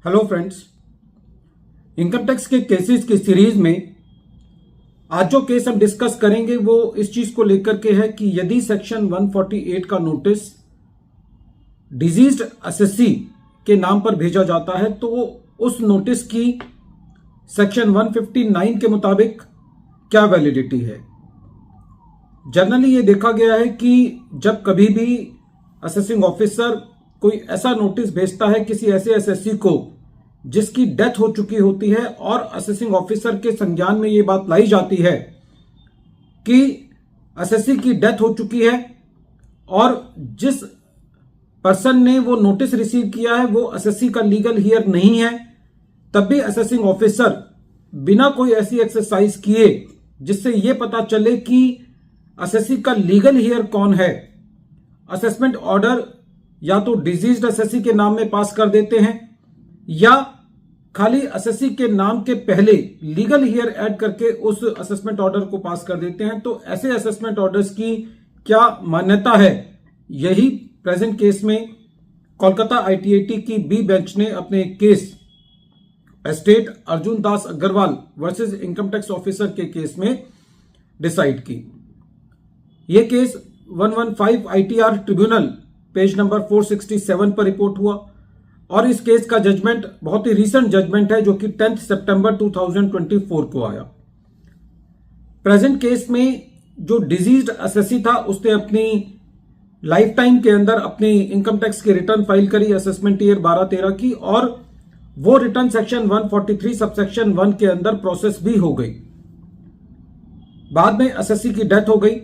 Hello friends, income tax के cases की series में आज जो केस हम डिस्कस करेंगे वो इस चीज को लेकर के है कि यदि सेक्शन 148 का नोटिस डिजीज्ड एसएससी के नाम पर भेजा जाता है तो उस नोटिस की सेक्शन 159 के मुताबिक क्या वैलिडिटी है। जनरली ये देखा गया है कि जब कभी भी असेसिंग ऑफिसर कोई ऐसा नोटिस भेजता है किसी ऐसे एसएससी को जिसकी डेथ हो चुकी होती है और असेसिंग ऑफिसर के संज्ञान में ये बात लाई जाती है कि एसएससी की डेथ हो चुकी है और जिस पर्सन ने वो नोटिस रिसीव किया है वो एसएससी का लीगल हियर नहीं है, तब भी असेसिंग ऑफिसर बिना कोई ऐसी एक्सरसाइज किए जिससे ये पता चले कि एसएससी का लीगल हियर कौन है, असेसमेंट ऑर्डर या तो डिजीज्ड एसएससी के नाम में पास कर देते हैं या खाली एसएससी के नाम के पहले लीगल हियर ऐड करके उस असेसमेंट ऑर्डर को पास कर देते हैं। तो ऐसे असेसमेंट ऑर्डर्स की क्या मान्यता है, यही प्रेजेंट केस में कोलकाता आईटीएटी की बी बेंच ने अपने case estate Arjun Das Agarwal versus income tax officer के केस में डिसाइड की। यह case 115 ITR tribunal page number 467 पर रिपोर्ट हुआ और इस केस का जजमेंट बहुत ही रीसेंट जजमेंट है जो कि 10 सितंबर 2024 को आया। प्रेजेंट केस में जो डिजीज्ड एसएससी था उसने अपनी लाइफ टाइम के अंदर अपनी इनकम टैक्स की रिटर्न फाइल करी असेसमेंट ईयर 12-13 की और वो रिटर्न सेक्शन 143 सबसेक्शन 1 के अंदर प्रोसेस भी हो गई। बाद में एसएससी की डेथ हो गई।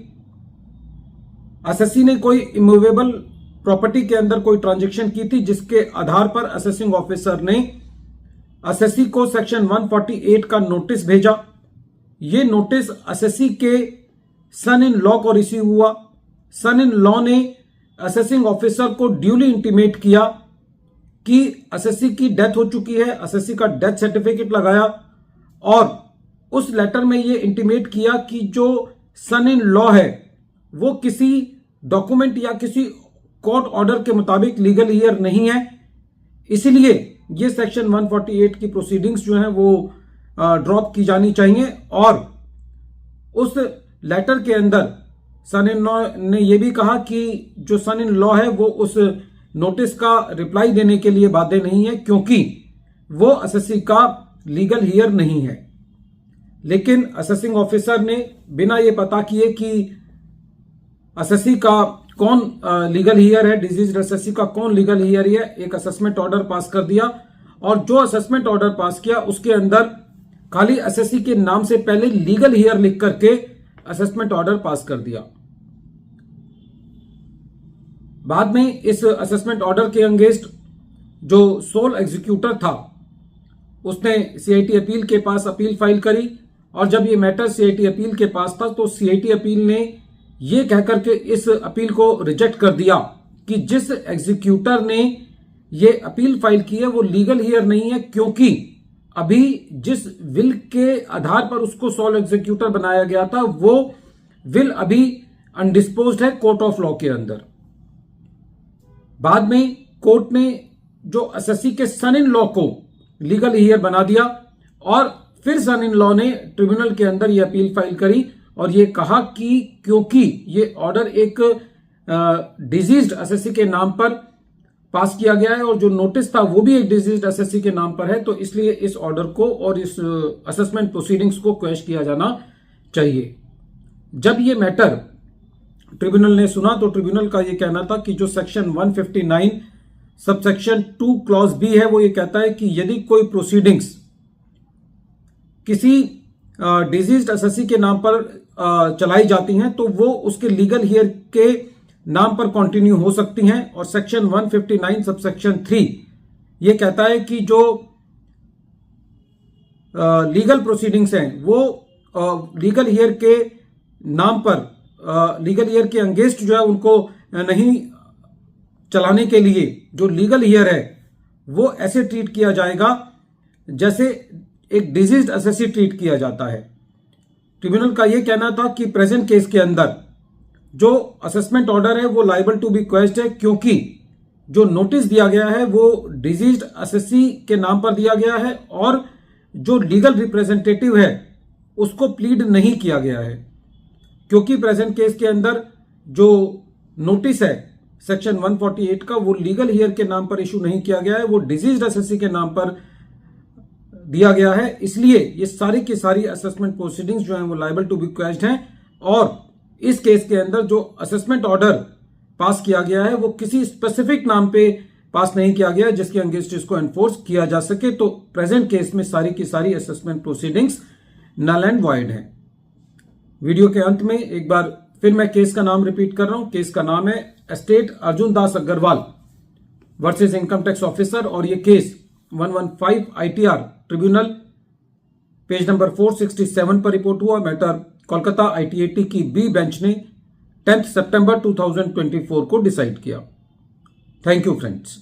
एसएससी ने कोई इमूवेबल प्रॉपर्टी के अंदर कोई ट्रांजैक्शन की थी जिसके आधार पर असेसिंग ऑफिसर ने एसएससी को सेक्शन 148 का नोटिस भेजा। यह नोटिस एसएससी के सन इन लॉ को रिसीव हुआ। सन इन लॉ ने असेसिंग ऑफिसर को ड्यूली इंटीमेट किया कि एसएससी की डेथ हो चुकी है, एसएससी का डेथ सर्टिफिकेट लगाया और उस लेटर में यह इंटीमेट किया कि जो सन इन लॉ है वो किसी डॉक्यूमेंट या किसी कोर्ट ऑर्डर के मुताबिक लीगल हियर नहीं है, इसलिए ये सेक्शन 148 की प्रोसीडिंग्स जो हैं वो ड्रॉप की जानी चाहिए। और उस लेटर के अंदर सन इन लॉ ने यह भी कहा कि जो सन इन लॉ है वो उस नोटिस का रिप्लाई देने के लिए बाध्य नहीं है क्योंकि वो एसएससी का लीगल हियर नहीं है। लेकिन असेसिंग ऑफिसर ने बिना ये पता किए कि एसएससी का कौन लीगल हियर है, डिजीज एसएससी का कौन लीगल हियर है, एक असेसमेंट ऑर्डर पास कर दिया और जो असेसमेंट ऑर्डर पास किया उसके अंदर खाली एसएससी के नाम से पहले लीगल हियर लिख करके असेसमेंट ऑर्डर पास कर दिया। बाद में इस असेसमेंट ऑर्डर के अगेंस्ट जो सोल एग्जीक्यूटर था उसने सीआईटी अपील के पास अपील फाइल करी और जब ये मैटर सीआईटी अपील के पास था तो सीआईटी अपील ने ये कहकर के इस अपील को रिजेक्ट कर दिया कि जिस एग्जीक्यूटर ने ये अपील फाइल की है वो लीगल हियर नहीं है क्योंकि अभी जिस विल के आधार पर उसको सोल एग्जीक्यूटर बनाया गया था वो विल अभी अनडिस्पोज्ड है कोर्ट ऑफ लॉ के अंदर। बाद में कोर्ट ने जो एसएससी के सन इन लॉ को लीगल हियर बना दिया और फिर सन इन लॉ ने ट्रिब्यूनल के अंदर ये अपील फाइल करी और ये कहा कि क्योंकि ये ऑर्डर एक डिजीज्ड एसएससी के नाम पर पास किया गया है और जो नोटिस था वो भी एक डिजीज्ड एसएससी के नाम पर है तो इसलिए इस ऑर्डर को और इस असेसमेंट प्रोसीडिंग्स को क्वेश किया जाना चाहिए। जब ये मैटर ट्रिब्यूनल ने सुना तो ट्रिब्यूनल का ये कहना था कि जो सेक्शन 159 सबसेक्शन 2 क्लॉज बी है वो ये कहता है कि यदि कोई प्रोसीडिंग्स किसी डिजीज्ड एसएससी के नाम पर चलाई जाती हैं तो वो उसके लीगल हियर के नाम पर कंटिन्यू हो सकती हैं और सेक्शन 159 सबसेक्शन 3 ये कहता है कि जो लीगल प्रोसीडिंग्स हैं वो लीगल हियर के नाम पर लीगल हियर के अगेंस्ट जो है उनको नहीं चलाने के लिए जो लीगल हियर है वो ऐसे ट्रीट किया जाएगा जैसे एक डिजीज्ड एसएससी ट्रीट किया जाता है। ट्रिब्यूनल का यह कहना था कि प्रेजेंट केस के अंदर जो असेसमेंट ऑर्डर है वो लायबल टू बी क्वेश्ड है क्योंकि जो नोटिस दिया गया है वो डिजीज्ड असेसी के नाम पर दिया गया है और जो लीगल रिप्रेजेंटेटिव है उसको प्लीड नहीं किया गया है, क्योंकि प्रेजेंट केस के अंदर जो नोटिस है सेक्शन 148 का वो लीगल हियर के नाम पर इशू नहीं किया गया है, वो डिजीज्ड असेसी के नाम पर दिया गया है। इसलिए ये सारी की सारी असेसमेंट प्रोसीडिंग्स जो हैं वो लायबल टू बी क्वेश्ड हैं और इस केस के अंदर जो असेसमेंट ऑर्डर पास किया गया है वो किसी स्पेसिफिक नाम पे पास नहीं किया गया जिसके अगेंस्ट इसको एनफोर्स किया जा सके। तो प्रेजेंट केस में सारी की सारी assessment proceedings null and void है। वीडियो के अंत में एक बार फिर मैं केस का नाम रिपीट कर रहा हूं। केस का नाम है estate Arjun Das Agarwal versus income tax officer और ये case 115 ITR tribunal page number 467 पर रिपोर्ट हुआ। मैटर कोलकाता ITAT की बी बेंच ने 10 सितंबर 2024 को डिसाइड किया। Thank you friends.